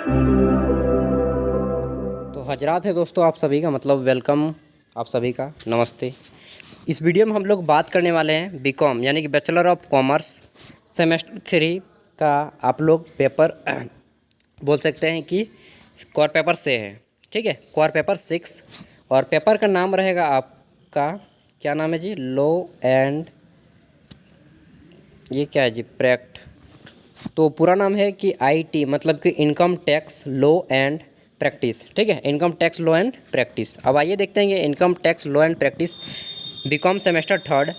तो हजरात है दोस्तों, आप सभी का मतलब वेलकम, आप सभी का नमस्ते। इस वीडियो में हम लोग बात करने वाले हैं बीकॉम यानी कि बैचलर ऑफ कॉमर्स सेमेस्टर 3 का आप लोग पेपर बोल सकते हैं कि कोर पेपर से है, ठीक है, कोर पेपर 6। और पेपर का नाम रहेगा आपका, क्या नाम है जी, लॉ एंड, ये क्या है जी, प्रैक्ट। तो पूरा नाम है कि आईटी मतलब कि income tax law and practice, ठीक है, income tax law and practice. अब आइए देखते हैं ये income tax law and practice B Com semester 3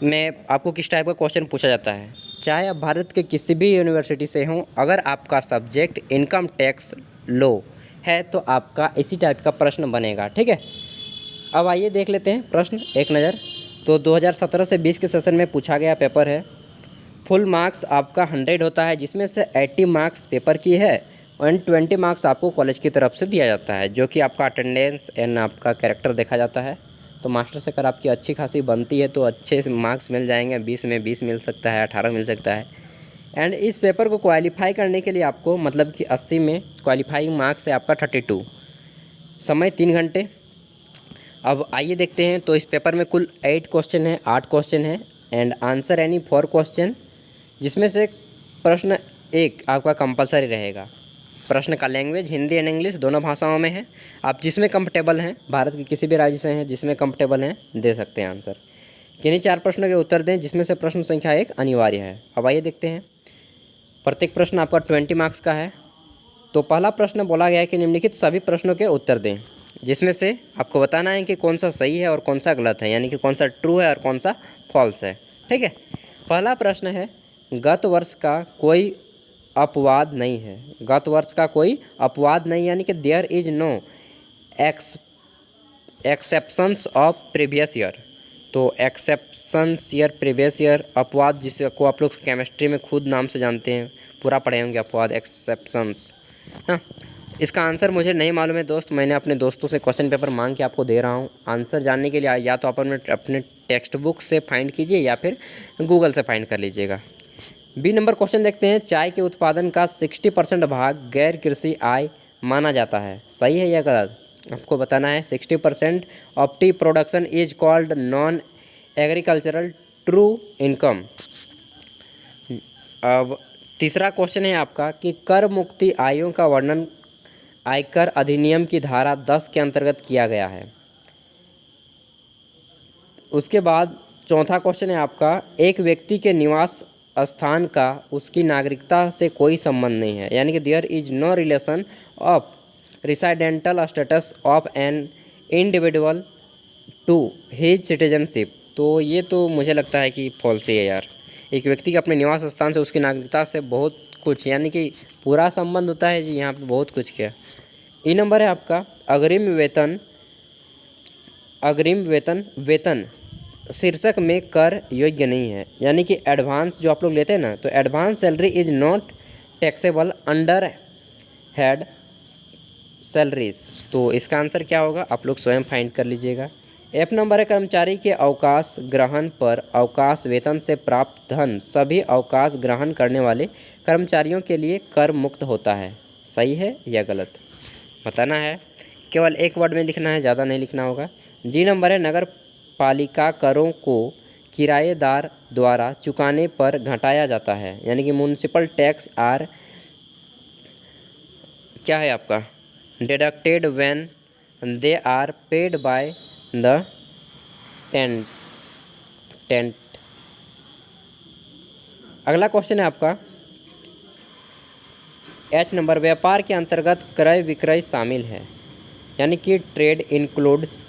में आपको किस टाइप का क्वेश्चन पूछा जाता है। चाहे आप भारत के किसी भी यूनिवर्सिटी से हों, अगर आपका सब्जेक्ट इनकम टैक्स लॉ है तो आपका इसी टाइप का प्रश्न बनेगा, ठीक है। अब आइए देख लेते हैं प्रश्न एक नज़र। तो 2017 से 20 के सेशन में पूछा गया पेपर है। फुल मार्क्स आपका 100 होता है, जिसमें से 80 मार्क्स पेपर की है एंड 20 मार्क्स आपको कॉलेज की तरफ से दिया जाता है, जो कि आपका अटेंडेंस एंड आपका कैरेक्टर देखा जाता है। तो मास्टर से अगर आपकी अच्छी खासी बनती है तो अच्छे मार्क्स मिल जाएंगे, 20 में 20 मिल सकता है, 18 मिल सकता है। एंड इस पेपर को क्वालिफाई करने के लिए आपको मतलब कि 80 में क्वालिफाइंग मार्क्स है आपका 32, समय 3 घंटे। अब आइए देखते हैं। तो इस पेपर में कुल 8 क्वेश्चन है, 8 क्वेश्चन है एंड आंसर एनी 4 क्वेश्चन, जिसमें से प्रश्न एक आपका कंपलसरी रहेगा। प्रश्न का लैंग्वेज हिंदी एंड इंग्लिश दोनों भाषाओं में है। आप जिसमें कंफर्टेबल हैं, भारत के किसी भी राज्य से हैं, जिसमें कंफर्टेबल हैं दे सकते हैं आंसर। किन्हीं 4 प्रश्नों के उत्तर दें, जिसमें से प्रश्न संख्या 1 अनिवार्य है। अब आइए देखते हैं। प्रत्येक प्रश्न आपका 20 मार्क्स का है। तो पहला प्रश्न बोला गया है कि निम्नलिखित सभी प्रश्नों के उत्तर दें, जिसमें से आपको बताना है कि कौन सा सही है और कौन सा गलत है, यानी कि कौन सा ट्रू है और कौन सा फॉल्स है, ठीक है। पहला प्रश्न है, गत वर्ष का कोई अपवाद नहीं है। गत वर्ष का कोई अपवाद नहीं, यानी कि there is no exceptions of previous year. तो एक्सेप्शंस ईयर, प्रीवियस ईयर, अपवाद जिसको आप लोग केमिस्ट्री में खुद नाम से जानते हैं, पूरा पढ़े होंगे अपवाद, एक्सेप्शंस। हाँ, इसका आंसर मुझे नहीं मालूम है दोस्त, मैंने अपने दोस्तों से क्वेश्चन पेपर मांग के आपको दे रहा हूँ। आंसर जानने के लिए या तो आप अपने टेक्स्ट बुक से फाइंड कीजिए या फिर गूगल से फाइंड कर लीजिएगा। बी नंबर क्वेश्चन देखते हैं। चाय के उत्पादन का 60% भाग गैर कृषि आय माना जाता है, सही है या गलत? आपको बताना है। 60% of T production is called non agricultural true income. अब तीसरा क्वेश्चन है आपका कि कर मुक्ति आयों का वर्णन आयकर अधिनियम की धारा 10 के अंतर्गत किया गया है। उसके बाद चौथा क्वेश्चन है आपका, एक व्यक्ति के निवास स्थान का उसकी नागरिकता से कोई संबंध नहीं है, यानी कि there is no relation of residential status of an individual to his citizenship. तो ये तो मुझे लगता है कि फॉल्स ही है यार। एक व्यक्ति के अपने निवास स्थान से उसकी नागरिकता से बहुत कुछ, यानी कि पूरा संबंध होता है जी, यहाँ पे बहुत कुछ किया। ई नंबर है आपका, अग्रिम वेतन शीर्षक में कर योग्य नहीं है, यानी कि एडवांस जो आप लोग लेते हैं ना, तो advance salary is not taxable under head salaries. तो इसका आंसर क्या होगा आप लोग स्वयं फाइंड कर लीजिएगा। एफ नंबर है, कर्मचारी के अवकाश ग्रहण पर अवकाश वेतन से प्राप्त धन सभी अवकाश ग्रहण करने वाले कर्मचारियों के लिए कर मुक्त होता है, सही है या गलत बताना है। केवल एक वर्ड में लिखना है, ज़्यादा नहीं लिखना होगा। जी नंबर है, नगर पालिका करों को किराएदार द्वारा चुकाने पर घटाया जाता है, यानी कि म्यूनिसिपल टैक्स आर क्या है आपका, deducted when they are paid by the tent. अगला क्वेश्चन है आपका एच नंबर, व्यापार के अंतर्गत क्रय विक्रय शामिल है, यानी कि trade includes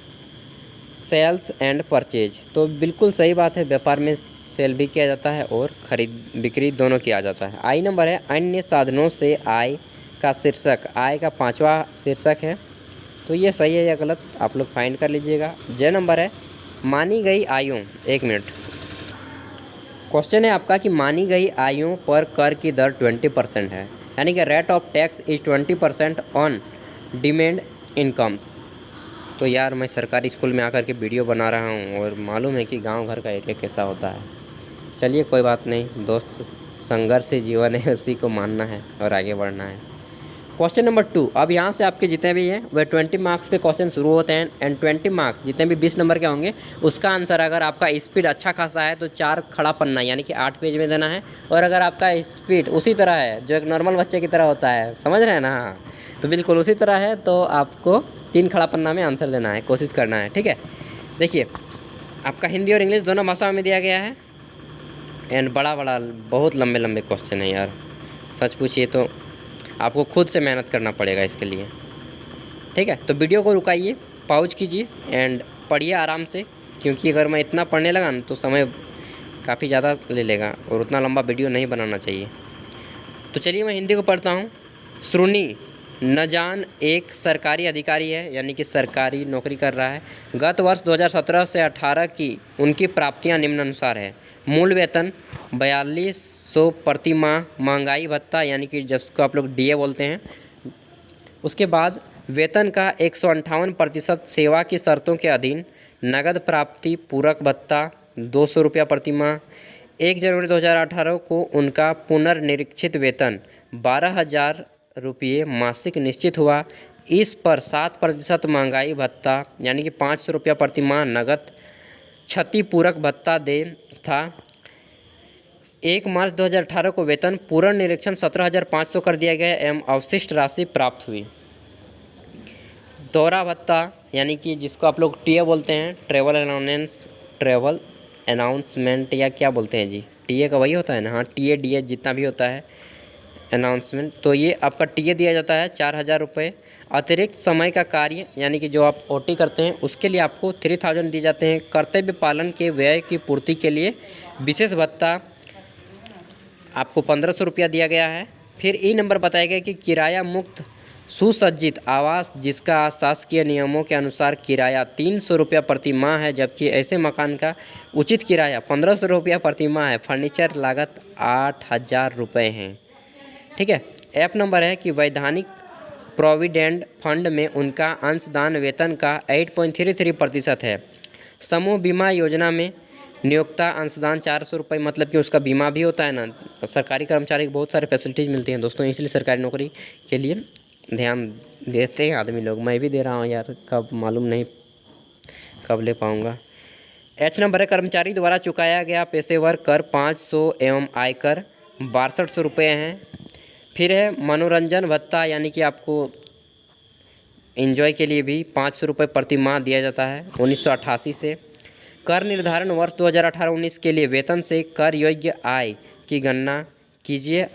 sales and purchase. तो बिल्कुल सही बात है, व्यापार में सेल भी किया जाता है और खरीद बिक्री दोनों किया जाता है। आई नंबर है, अन्य साधनों से आय का शीर्षक आय का 5वां शीर्षक है, तो ये सही है या गलत आप लोग फाइंड कर लीजिएगा। जे नंबर है, मानी गई आयों, एक मिनट, क्वेश्चन है आपका कि मानी गई आयों पर कर की दर 20% है, यानी कि rate of tax is 20% on demand incomes. तो यार मैं सरकारी स्कूल में आकर के वीडियो बना रहा हूँ और मालूम है कि गांव घर का एरिया कैसा होता है। चलिए कोई बात नहीं दोस्त, संघर्ष से जीवन है, उसी को मानना है और आगे बढ़ना है। क्वेश्चन नंबर 2, अब यहाँ से आपके जितने भी हैं वह 20 मार्क्स के क्वेश्चन शुरू होते हैं एंड 20 मार्क्स जितने भी 20 नंबर के होंगे उसका आंसर अगर आपका स्पीड अच्छा खासा है तो 4 खड़ा पन्ना यानी कि 8 पेज में देना है, और अगर आपका स्पीड उसी तरह है जो एक नॉर्मल बच्चे की तरह होता है, समझ रहे हैं ना, हाँ तो बिल्कुल उसी तरह है, तो आपको 3 खड़ा पन्ना में आंसर देना है, कोशिश करना है, ठीक है। देखिए आपका हिंदी और इंग्लिश दोनों भाषा में दिया गया है एंड बड़ा बहुत लंबे लंबे क्वेश्चन है यार, सच पूछिए तो आपको खुद से मेहनत करना पड़ेगा इसके लिए, ठीक है। तो वीडियो को रुकाइए, पॉज कीजिए एंड पढ़िए आराम से, क्योंकि अगर मैं इतना पढ़ने लगा ना तो समय काफ़ी ज़्यादा ले लेगा और उतना लंबा वीडियो नहीं बनाना चाहिए। तो चलिए मैं हिंदी को पढ़ता हूँ। श्रुनी नजान एक सरकारी अधिकारी है, यानी कि सरकारी नौकरी कर रहा है। गत वर्ष 2017 से 18 की उनकी प्राप्तियां निम्नानुसार है। मूल वेतन 4200 प्रति माह, महंगाई भत्ता यानी कि जिसको आप लोग डीए बोलते हैं, उसके बाद वेतन का 158% सेवा की शर्तों के अधीन, नगद प्राप्ति पूरक भत्ता 200 रुपया प्रति माह। 1 जनवरी 2018 को उनका पुनर्निरीक्षित वेतन 12,000 रुपये मासिक निश्चित हुआ। इस पर 7% महंगाई भत्ता यानी कि 500 रुपया प्रति माह नगद क्षतिपूरक भत्ता दे था। 1 मार्च 2018 को वेतन पूर्ण निरीक्षण 17,500 कर दिया गया एवं अवशिष्ट राशि प्राप्त हुई। दौरा भत्ता यानी कि जिसको आप लोग टीए बोलते हैं, ट्रेवल अनाउंसमेंट या क्या बोलते हैं जी, टीए का वही होता है ना, हाँ टीए डीए जितना भी होता है अनाउंसमेंट, तो ये आपका टीए दिया जाता है 4,000 रुपये। अतिरिक्त समय का कार्य यानी कि जो आप ओटी करते हैं उसके लिए आपको 3,000 दिए जाते हैं। कर्तव्य पालन के व्यय की पूर्ति के लिए विशेष भत्ता आपको 1,500 रुपया दिया गया है। फिर ई नंबर बताया गया कि किराया मुक्त सुसज्जित आवास जिसका शासकीय नियमों के अनुसार किराया 300 रुपया प्रति माह है, जबकि ऐसे मकान का उचित किराया 1,500 रुपया प्रति माह है। फर्नीचर लागत 8,000 रुपये हैं, ठीक है। ऐप नंबर है कि वैधानिक प्रोविडेंट फंड में उनका अंशदान वेतन का 8.33% है। समूह बीमा योजना में नियोक्ता अंशदान 400 रुपये, मतलब कि उसका बीमा भी होता है ना। सरकारी कर्मचारी को बहुत सारे फैसिलिटीज़ मिलती हैं दोस्तों, इसलिए सरकारी नौकरी के लिए ध्यान देते हैं आदमी लोग। मैं भी दे रहा हूँ यार, कब मालूम नहीं कब ले पाऊँगा। एच नंबर है कर्मचारी द्वारा चुकाया गया पेशेवर कर 500 एवं आयकर 6200 रुपये हैं। फिर है मनोरंजन भत्ता यानी कि आपको एंजॉय के लिए भी 500 रुपये प्रति माह दिया जाता है 1988 से। कर निर्धारण वर्ष 2018-19 के लिए वेतन से कर योग्य आय की गणना कीजिए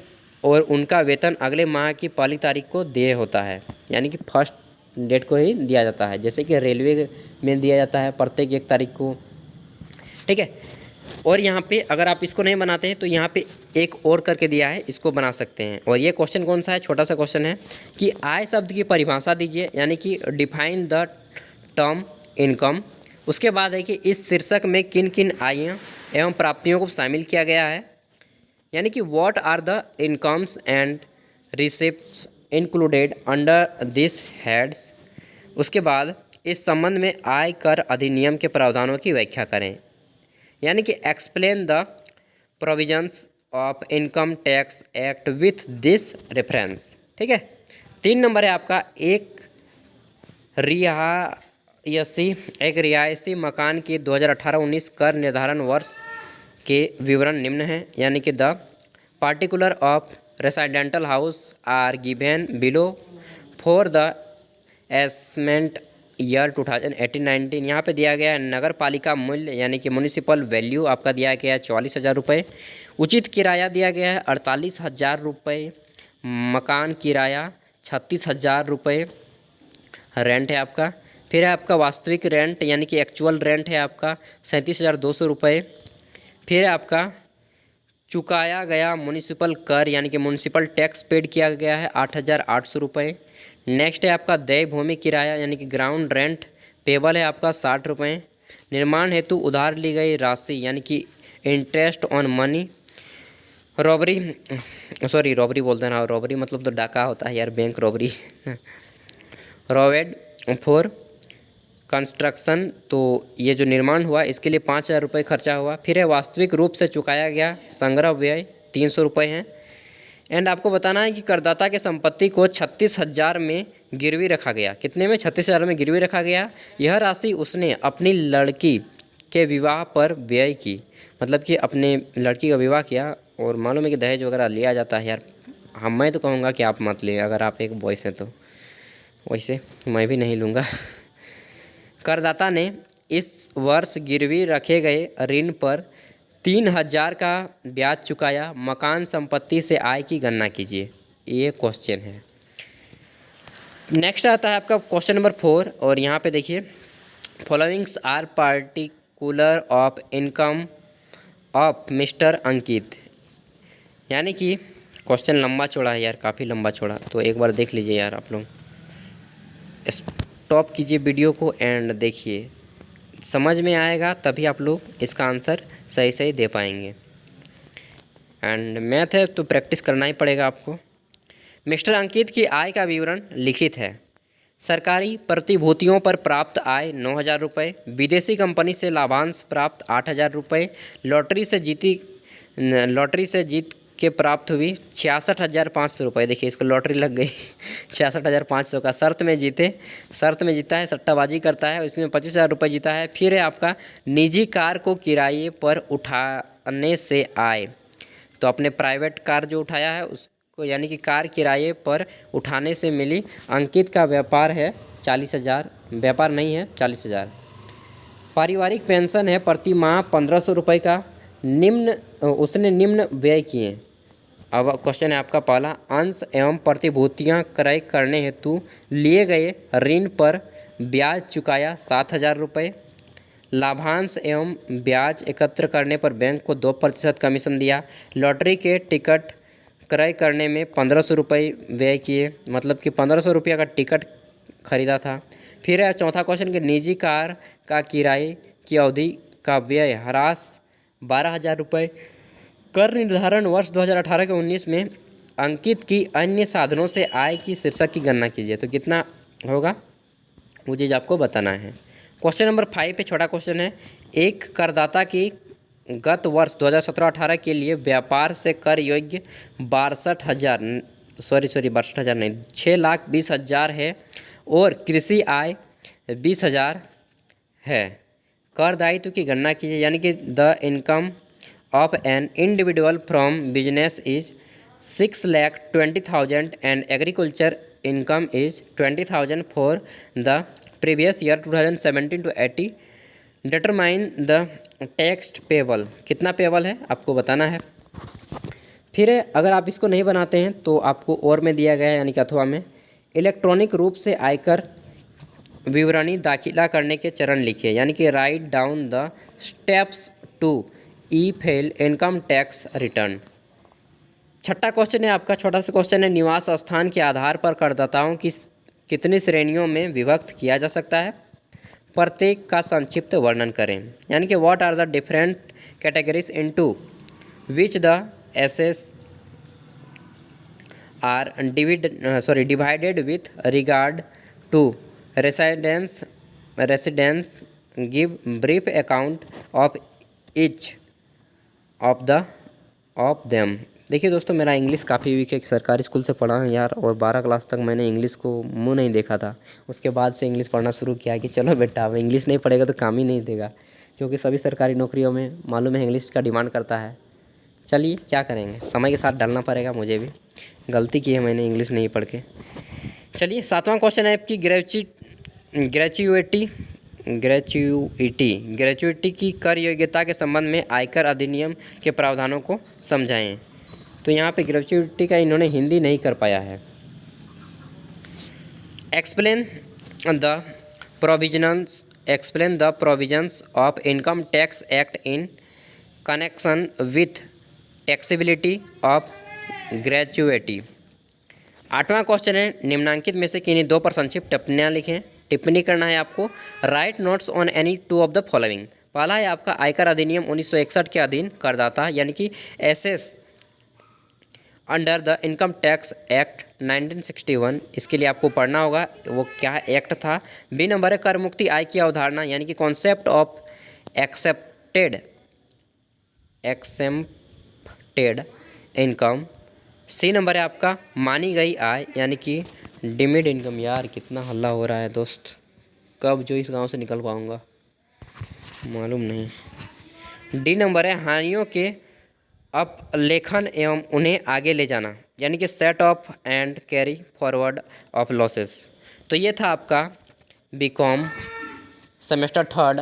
और उनका वेतन अगले माह की पहली तारीख को देय होता है, यानी कि फर्स्ट डेट को ही दिया जाता है, जैसे कि रेलवे में दिया जाता है प्रत्येक 1 तारीख को, ठीक है। और यहाँ पे अगर आप इसको नहीं बनाते हैं तो यहाँ पे एक और करके दिया है, इसको बना सकते हैं। और ये क्वेश्चन कौन सा है, छोटा सा क्वेश्चन है कि आय शब्द की परिभाषा दीजिए, यानी कि डिफाइन द टर्म इनकम। उसके बाद है कि इस शीर्षक में किन किन आयों एवं प्राप्तियों को शामिल किया गया है, यानी कि what are the incomes and receipts included under this heads. उसके बाद इस संबंध में आय कर अधिनियम के प्रावधानों की व्याख्या करें, यानी कि explain the provisions of income tax act with this reference, ठीक है। 3 नंबर है आपका एक रिहायशी मकान की 2018-19 कर निर्धारण वर्ष के विवरण निम्न हैं, यानी कि the particular of residential house are given below for the assessment year 2018-19। यहाँ पे दिया गया है नगर पालिका मूल्य यानी कि म्यूनिसिपल वैल्यू आपका दिया गया है 44,000 रुपये। उचित किराया दिया गया है 48,000 रुपये। मकान किराया 36,000 रुपये रेंट है आपका। फिर है आपका वास्तविक रेंट यानी कि एक्चुअल रेंट है आपका 37,200 रुपये। फिर है आपका चुकाया गया म्यूनिसिपल कर यानी कि म्यूनिसिपल टैक्स पेड किया गया है 8,800 रुपये। नेक्स्ट है आपका देय भूमि किराया यानी कि ग्राउंड रेंट पेबल है आपका 60 रुपये। निर्माण हेतु उधार ली गई राशि यानी कि इंटरेस्ट ऑन मनी। रॉबरी बोलते हैं ना, रॉबरी मतलब तो डाका होता है यार, बैंक रॉबरी। रोवेड फॉर कंस्ट्रक्शन, तो ये जो निर्माण हुआ इसके लिए 5,000 रुपये खर्चा हुआ। फिर है वास्तविक रूप से चुकाया गया संग्रह व्यय 300 रुपये हैं। एंड आपको बताना है कि करदाता के संपत्ति को 36,000 में गिरवी रखा गया। कितने में? 36,000 में गिरवी रखा गया। यह राशि उसने अपनी लड़की के विवाह पर व्यय की, मतलब कि अपने लड़की का विवाह किया। और मालूम है कि दहेज वगैरह लिया जाता है यार, मैं तो कहूँगा कि आप मत लिए अगर आप एक बॉयस हैं तो, वैसे मैं भी नहीं लूँगा। करदाता ने इस वर्ष गिरवी रखे गए ऋण पर 3,000 का ब्याज चुकाया। मकान संपत्ति से आय की गणना कीजिए। ये क्वेश्चन है। नेक्स्ट आता है आपका क्वेश्चन नंबर 4 और यहाँ पे देखिए, followings are particular of income of mister Ankit. यानी कि क्वेश्चन लंबा चौड़ा है यार, काफ़ी लंबा चौड़ा, तो एक बार देख लीजिए यार आप लोग, स्टॉप कीजिए वीडियो को एंड देखिए, समझ में आएगा तभी आप लोग इसका आंसर सही सही दे पाएंगे। एंड मैथ है तो प्रैक्टिस करना ही पड़ेगा आपको। मिस्टर अंकित की आय का विवरण लिखित है। सरकारी प्रतिभूतियों पर प्राप्त आय 9,000 रुपये, विदेशी कंपनी से लाभांश प्राप्त 8,000 रुपये, लॉटरी से जीत के प्राप्त हुई 66,500 रुपये। देखिए इसको लॉटरी लग गई 66,500 का। शर्त में जीता है, सट्टाबाजी करता है, इसमें 25,000 रुपये जीता है। फिर है आपका निजी कार को किराए पर उठाने से आय, तो अपने प्राइवेट कार जो उठाया है उसको, यानी कि कार किराए पर उठाने से मिली। अंकित का व्यापार है 40,000, व्यापार नहीं है 40,000। पारिवारिक पेंशन है प्रति माह 1,500 रुपये का। उसने निम्न व्यय किए। अब क्वेश्चन है आपका पहला, अंश एवं प्रतिभूतियां क्रय करने हेतु लिए गए ऋण पर ब्याज चुकाया 7,000 रुपये। लाभांश एवं ब्याज एकत्र करने पर बैंक को 2% कमीशन दिया। लॉटरी के टिकट क्रय करने में 1,500 रुपये व्यय किए, मतलब कि 1,500 रुपये का टिकट खरीदा था। फिर है चौथा क्वेश्चन कि निजी कार का किराए की अवधि का व्यय ह्रास 12,000 रुपये। कर निर्धारण वर्ष 2018 के 19 में अंकित की अन्य साधनों से आय की शीर्षक की गणना कीजिए। तो कितना होगा वो चीज़ आपको बताना है। क्वेश्चन नंबर 5 पे छोटा क्वेश्चन है, एक करदाता की गत वर्ष 2017-18 के लिए व्यापार से कर योग्य 62,000 नहीं 6,20,000 है और कृषि आय 20,000 है। कर दायित्व की गणना कीजिए, यानी कि the income of an individual from business is 6,20,000 and agriculture income is 20,000 for the previous year 2017 to 18। Determine the tax payable. कितना पेबल है आपको बताना है। फिर अगर आप इसको नहीं बनाते हैं तो आपको और में दिया गया है, यानी कि अथवा में, इलेक्ट्रॉनिक रूप से आयकर विवरणी दाखिला करने के चरण लिखिए, यानी कि write down the steps to e file income tax return. छठा क्वेश्चन है आपका, छोटा सा क्वेश्चन है, निवास स्थान के आधार पर करदाताओं की कितनी श्रेणियों में विभक्त किया जा सकता है, प्रत्येक का संक्षिप्त वर्णन करें। यानी कि what are the different categories into which the assessees are divided with regard to residence give brief account of each of them. देखिए दोस्तों, मेरा इंग्लिश काफ़ी वीक है, सरकारी स्कूल से पढ़ा हूँ यार, और 12 क्लास तक मैंने इंग्लिश को मुंह नहीं देखा था। उसके बाद से इंग्लिश पढ़ना शुरू किया कि चलो बेटा अब इंग्लिश नहीं पढ़ेगा तो काम ही नहीं देगा, क्योंकि सभी सरकारी नौकरियों में मालूम है इंग्लिश का डिमांड करता है। चलिए क्या करेंगे, समय के साथ डालना पड़ेगा, मुझे भी गलती की है मैंने इंग्लिश नहीं पढ़ के। चलिए 7वां क्वेश्चन है आपकी, ग्रेच्युइटी की कर योग्यता के संबंध में आयकर अधिनियम के प्रावधानों को समझाएं। तो यहाँ पे ग्रेच्युइटी का इन्होंने हिंदी नहीं कर पाया है। Explain the provisions of income tax act in connection with taxability of gratuity. 8वां क्वेश्चन है, निम्नांकित में से किन्हीं 2 पर संक्षिप्त टिप्पणियाँ लिखें। टिप्पणी करना है आपको। Right notes on any 2 of the following. पहला है आपका आयकर अधिनियम 1961 के अधीन करदाता, यानी कि assessee under the income tax act 1961, इसके लिए आपको पढ़ना होगा वो क्या एक्ट था। बी नंबर है कर मुक्ति आय की अवधारणा, यानी कि concept of excepted income C number है आपका मानी गई आय यानी कि डिमिड इनकम। यार कितना हल्ला हो रहा है दोस्त, कब जो इस गांव से निकल पाऊंगा मालूम नहीं। डी नंबर है हानियों के अपलेखन एवं उन्हें आगे ले जाना यानी कि set off and carry forward of losses. तो ये था आपका BCom semester third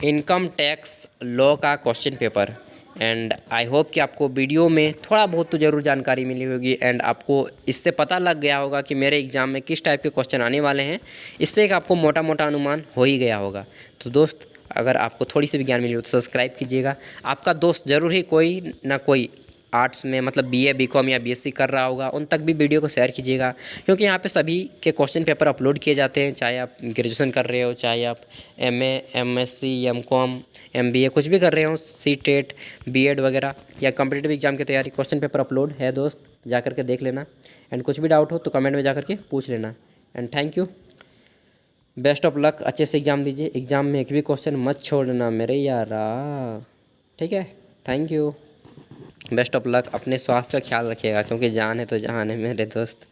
income tax law का question paper. And I hope कि आपको वीडियो में थोड़ा बहुत तो ज़रूर जानकारी मिली होगी एंड आपको इससे पता लग गया होगा कि मेरे एग्ज़ाम में किस टाइप के क्वेश्चन आने वाले हैं। इससे एक आपको मोटा मोटा अनुमान हो ही गया होगा। तो दोस्त अगर आपको थोड़ी सी भी ज्ञान मिली हो तो सब्सक्राइब कीजिएगा। आपका दोस्त ज़रूर ही कोई ना कोई आर्ट्स में मतलब बीए बीकॉम या बीएससी कर रहा होगा, उन तक भी वीडियो को शेयर कीजिएगा, क्योंकि यहाँ पे सभी के क्वेश्चन पेपर अपलोड किए जाते हैं। चाहे आप ग्रेजुएशन कर रहे हो, चाहे आप एमए एमएससी एमकॉम एमबीए कुछ भी कर रहे हो, सी टेट बीएड वगैरह या कॉम्पिटिटिव एग्जाम की तैयारी, क्वेश्चन पेपर अपलोड है दोस्त, जा करके देख लेना। एंड कुछ भी डाउट हो तो कमेंट में जा करके पूछ लेना। And thank you, best of luck, अच्छे से एग्ज़ाम दीजिए। एग्ज़ाम में एक भी क्वेश्चन मत छोड़ना मेरे यारा, ठीक है। Thank you, best of luck. अपने स्वास्थ्य का ख्याल रखिएगा क्योंकि जान है तो जहान है मेरे दोस्त।